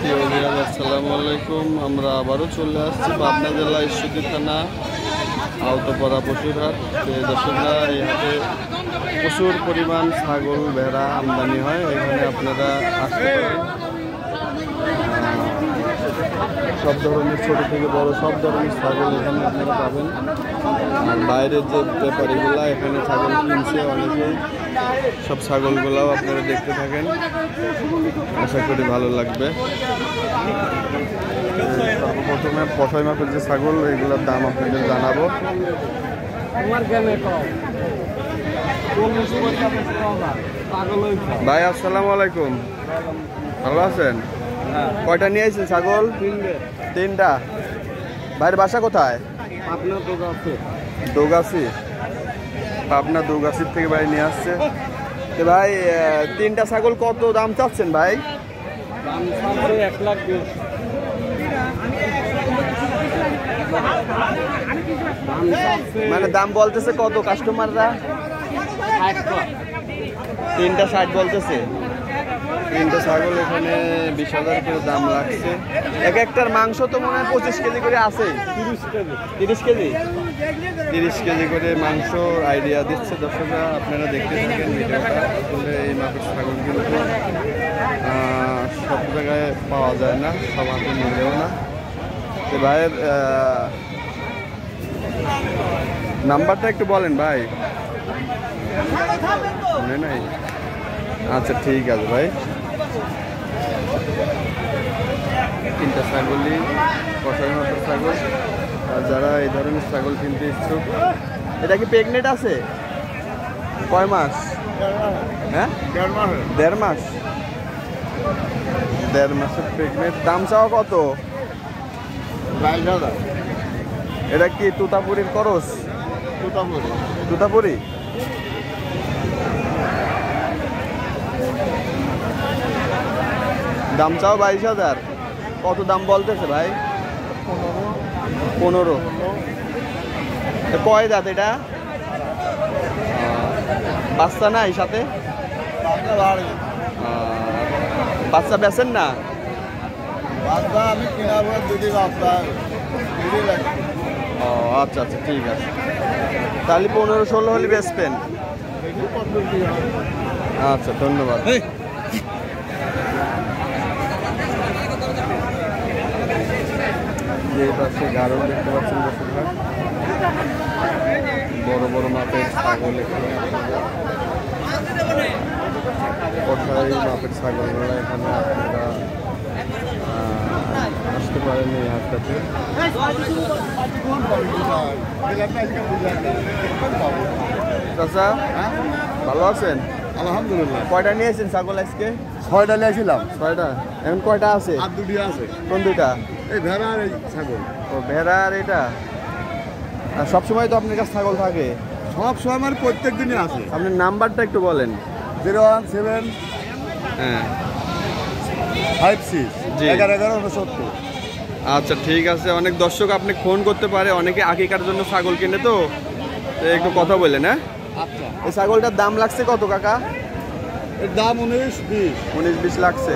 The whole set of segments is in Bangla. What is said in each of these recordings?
প্রিয় ভিউয়ার আসসালামু আলাইকুম। আমরা আবারও চলে আসছি পাবনা জেলা ঈশ্বরদী থানা আওতাপাড়া পশুর হাট। দর্শকরা এই হাটে প্রচুর পরিমাণ ছাগল ভেড়া আমদানি হয়, এখানে আপনারা আসতে পারেন। সব ধরনের ছোট থেকে বড় সব ধরনের ছাগল এখানে আপনারা পাবেন। আর বাইরের যে ব্যাপারীগুলা এখানে ছাগল কিনছে অনেকেই, সব ছাগলগুলাও আপনারা দেখতে থাকেন, আশা করি ভালো লাগবে। সর্বপ্রথমে পশাই মাপের যে ছাগল এগুলোর দাম আপনাদের জানাবো। ভাই আসসালামু আলাইকুম, ভালো আছেন? কয়টা নিয়ে আসছেন ছাগল? তিনটা। ভাইয়ের বাসা কোথায়? দৌগাছি। পাবনা দৌগাছির থেকে ভাই নিয়ে আসছে। তো ভাই তিনটা ছাগল কত দাম চাচ্ছেন ভাই? দাম 1,20,000। মানে দাম বলতেছে কত কাস্টমাররা? 3টা 60 বলতেছে। 3টা ছাগল এখানে 20,000 করে দাম লাগছে। এক একটার মাংস তো মনে হয় 25 কেজি করে আছে। 30 কেজি 30 কেজি করে মাংস আইডিয়া দিচ্ছে দর্শকরা, আপনারা দেখতে থাকেন ভিডিওটা। আসলে এই মাপের ছাগল কিন্তু সব জায়গায় পাওয়া যায় না, সব হাতে মিলেও না। তো ভাইয়ের নাম্বারটা একটু বলেন ভাই। মনে নাই? আচ্ছা ঠিক আছে ভাই। 3টা ছাগলই কষাই মাপের ছাগল। আর যারা এই ধরনের ছাগল কিনতে ইচ্ছুক, এটা কি প্রেগনেন্ট আছে? কয় মাস? হ্যাঁ, 1.5 মাস। 1.5 মাসের প্রেগনেন্ট। দাম চাওয়া কত? 22,000। এটা কি তুতাপুরির করস? তুতাপুরি। দাম চাও 22,000। কত দাম বলতেছে ভাই? 15। কয় দাঁত এটা? বাচ্চা নাই সাথে? বাচ্চা বেচেন না? আমি কেনার পর দিদি আপনার ও আচ্ছা আচ্ছা ঠিক আছে, তাহলে 15-16 হলে বেচবেন। আচ্ছা ধন্যবাদ। এই পাশে গারল দেখতে পাচ্ছেন দর্শকরা, বড় বড় মাপের ছাগল এখানে কষাই মাপের ছাগলগুলো এখানে আপনারা আসতে পারেন এই হাটটাতে। চাচা ভালো আছেন? আলহামদুলিল্লাহ। কয়টা নিয়েছেন ছাগল আজকে? 6টা নিয়েছিলাম। 6টা। এখন কয়টা আছে? আর 2টি আছে। কোন দুইটা? এই ভেড়া আর এই ছাগল। ও ভেড়া আর এটা। আর সবসময় তো আপনার কাছে ছাগল থাকে? সব সময় আমার প্রত্যেক দিনই আছে। আপনার নাম্বারটা একটু বলেন। 017 হ্যাঁ 56 জি। 11 আচ্ছা ঠিক আছে। অনেক দর্শক আপনি ফোন করতে পারে, অনেকে আকিকার জন্য ছাগল কিনে, তো একটু কথা বললেন। হ্যাঁ আচ্ছা। এই ছাগলটার দাম লাগছে কত কাকা? এর দাম 19-20। 19-20 লাগছে।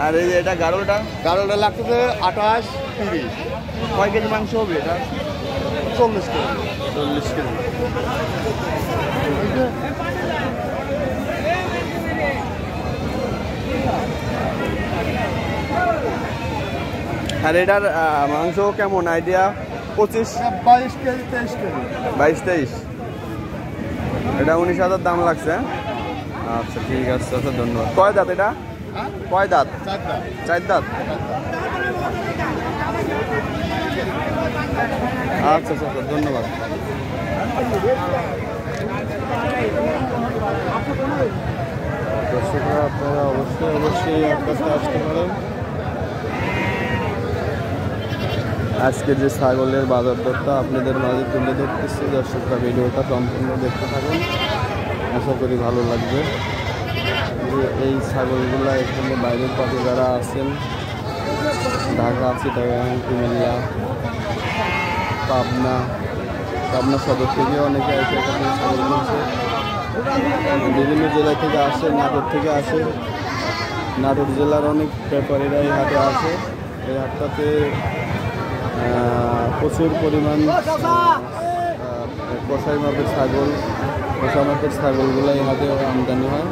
আর এই যে এটা গারলটা? গাড়লটা লাগতেছে 28-30। কয় কেজি মাংস হবে এটা? 40 কেজি। 40 কেজি। আর এটার মাংস কেমন আইডিয়া? 22 KG 23 KG. 22-23। এটা 19,000 দাম লাগছে। আচ্ছা ঠিক আছে, আচ্ছা ধন্যবাদ। কয় দাঁত এটা? কয় দাঁত? 4 দাঁত। আচ্ছা আচ্ছা ধন্যবাদ। দর্শকরা আপনারা অবশ্যই আপনার আসতে পারেন। আজকে যে ছাগলের বাজার দরটা আপনাদের মাঝে তুলে ধরতেছি, দর্শকরা ভিডিওটা সম্পূর্ণ দেখতে থাকুন, আশা করি ভালো লাগবে। যে এই ছাগলগুলা এখানে বাইরের পাশে যারা আছেন, ঢাকা, চিটাগাং, কুমিল্লা, পাবনা সদর থেকে অনেকে এসে এখানে ছাগল কিনছে। বিভিন্ন জেলা থেকে আসে, নাটোর থেকে আসে, নাটোর জেলার অনেক ব্যাপারীরা এই হাটে আসে। এই হাটটাতে প্রচুর পরিমাণ কষাই মাপের ছাগল, কষা মাপের ছাগলগুলো এই হাটে আমদানি হয়।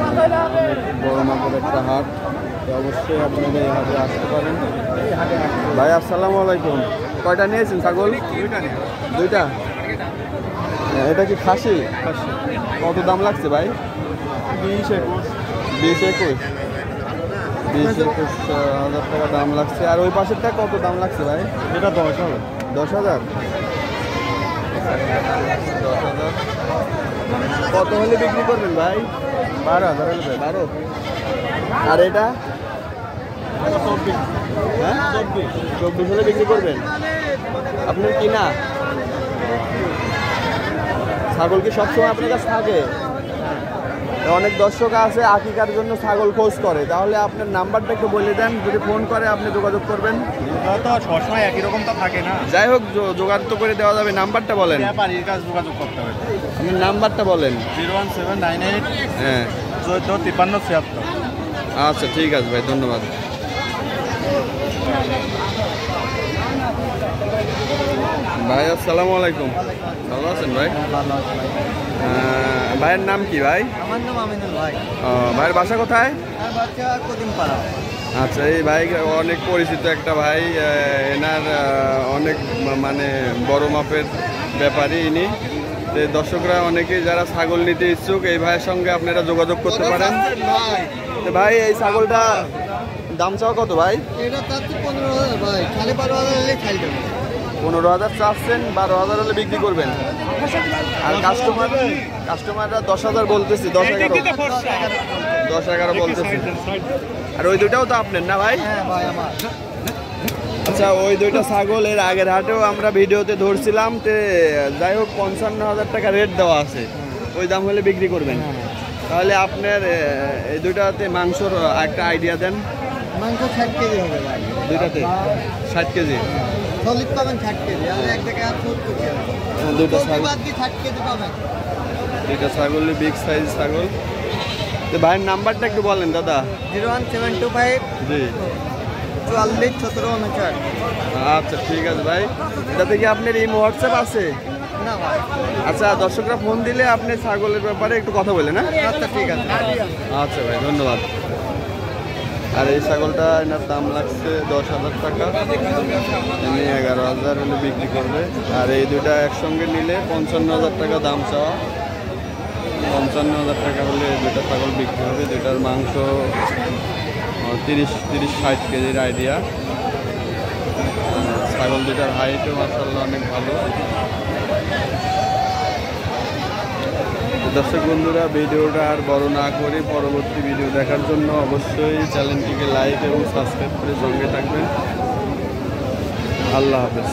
অনেক বড় মাপের একটা হাট, তো অবশ্যই আপনারা এই হাটে আসতে পারেন। ভাই আসসালামু আলাইকুম, কয়টা নিয়েছেন ছাগল? দুইটা। এটা কি খাসি? কত দাম লাগছে ভাই? 20-21 হাজার টাকা দাম লাগছে। আর ওই পাশেরটা কত দাম লাগছে ভাই? এটা 10,000। 10,000। কত হলে বিক্রি করবেন ভাই? 12,000 হলে 12। আর এটা? 24। হ্যাঁ 24 হলে বিক্রি করবেন। আপনার কিনা ছাগল কি সবসময় আপনার কাছে থাকে? অনেক দর্শক আছে আকিকার জন্য ছাগল খোঁজ করে, তাহলে আপনার নাম্বারটা একটু বলে দেন, যদি ফোন করে আপনি যোগাযোগ করবেন। তো সবসময় একই রকম তো থাকে না। যাই হোক যোগাযোগ তো করে দেওয়া যাবে। নাম্বারটা বলেন। ব্যাপারীর কাছে যোগাযোগ করতে হবে। আপনার নাম্বারটা বলেন। 01798 হ্যাঁ 145376। আচ্ছা ঠিক আছে ভাই, ধন্যবাদ। ভাই আসসালামু আলাইকুম, ভালো আছেন ভাই? ভাইয়ের নাম কি ভাই? আমার নাম আমিনুল ভাই। ভাইয়ের বাসা কোথায়? আর বাচ্চা কদিমপাড়া। আচ্ছা, এই ভাই অনেক পরিচিত একটা ভাই, এনার অনেক মানে বড় মাপের ব্যাপারী ইনি। তো দর্শকরা অনেকেই যারা ছাগল নিতে ইচ্ছুক এই ভাইয়ের সঙ্গে আপনারা যোগাযোগ করতে পারেন। তো ভাই এই ছাগলটা দাম চাও কত ভাই? এটা তার 15,000 ভাই, 12,500 হলে ছাড় দেবো। 15,000 চাচ্ছেন, 12,000 হলে বিক্রি করবেন। আর কাস্টমাররা 10,000 বলতেছি, 10-11 বলতেছি। আর ওই দুটাও তো আপনার না ভাই? হ্যাঁ ভাই আমার। আচ্ছা, ওই দুইটা ছাগল এর আগের হাটেও আমরা ভিডিওতে ধরছিলাম। তে যাই হোক 55,000 টাকা রেট দেওয়া আছে, ওই দাম হলে বিক্রি করবেন। তাহলে আপনার এই দুইটাতে মাংসর একটা আইডিয়া দেন। মাংস 60 কেজি হবে ভাই দুইটাতে 60 কেজি। সলিড পাবেন 60 কেজি, আর এক জায়গায় 70 কেজি। দুইটা ছাগল, বাদ দিয়ে 60 কেজি পাবেন। দুইটা ছাগলই বিগ সাইজ ছাগল। তো ভাইয়ের নাম্বারটা একটু বলেন দাদা। 01725 জি 44 17 49। আচ্ছা ঠিক আছে ভাই। এটাতে কি আপনার এই হোয়াটসঅ্যাপ আছে? না ভাই। আচ্ছা, দর্শকরা ফোন দিলে আপনি ছাগলের ব্যাপারে একটু কথা বলেন। হ্যাঁ আচ্ছা ঠিক আছে। আচ্ছা ভাই, ধন্যবাদ। আর এই ছাগলটা এনার দাম লাগছে 10,000 টাকা, এমনি 11,000 হলে বিক্রি করবে। আর এই দুটা একসঙ্গে নিলে 55,000 টাকা দাম চাওয়া। 55,000 টাকা হলে এই দুটা ছাগল বিক্রি হবে। দুটার মাংস 30-60 কেজির আইডিয়া। ছাগল দুটার হাইটও মাশাআল্লাহ অনেক ভালো। দর্শক বন্ধুরা, ভিডিওটা আর বড় না করে পরবর্তী ভিডিও দেখার জন্য অবশ্যই চ্যানেলটিকে লাইক এবং সাবস্ক্রাইব করে সঙ্গে থাকবেন। আল্লাহ হাফেজ।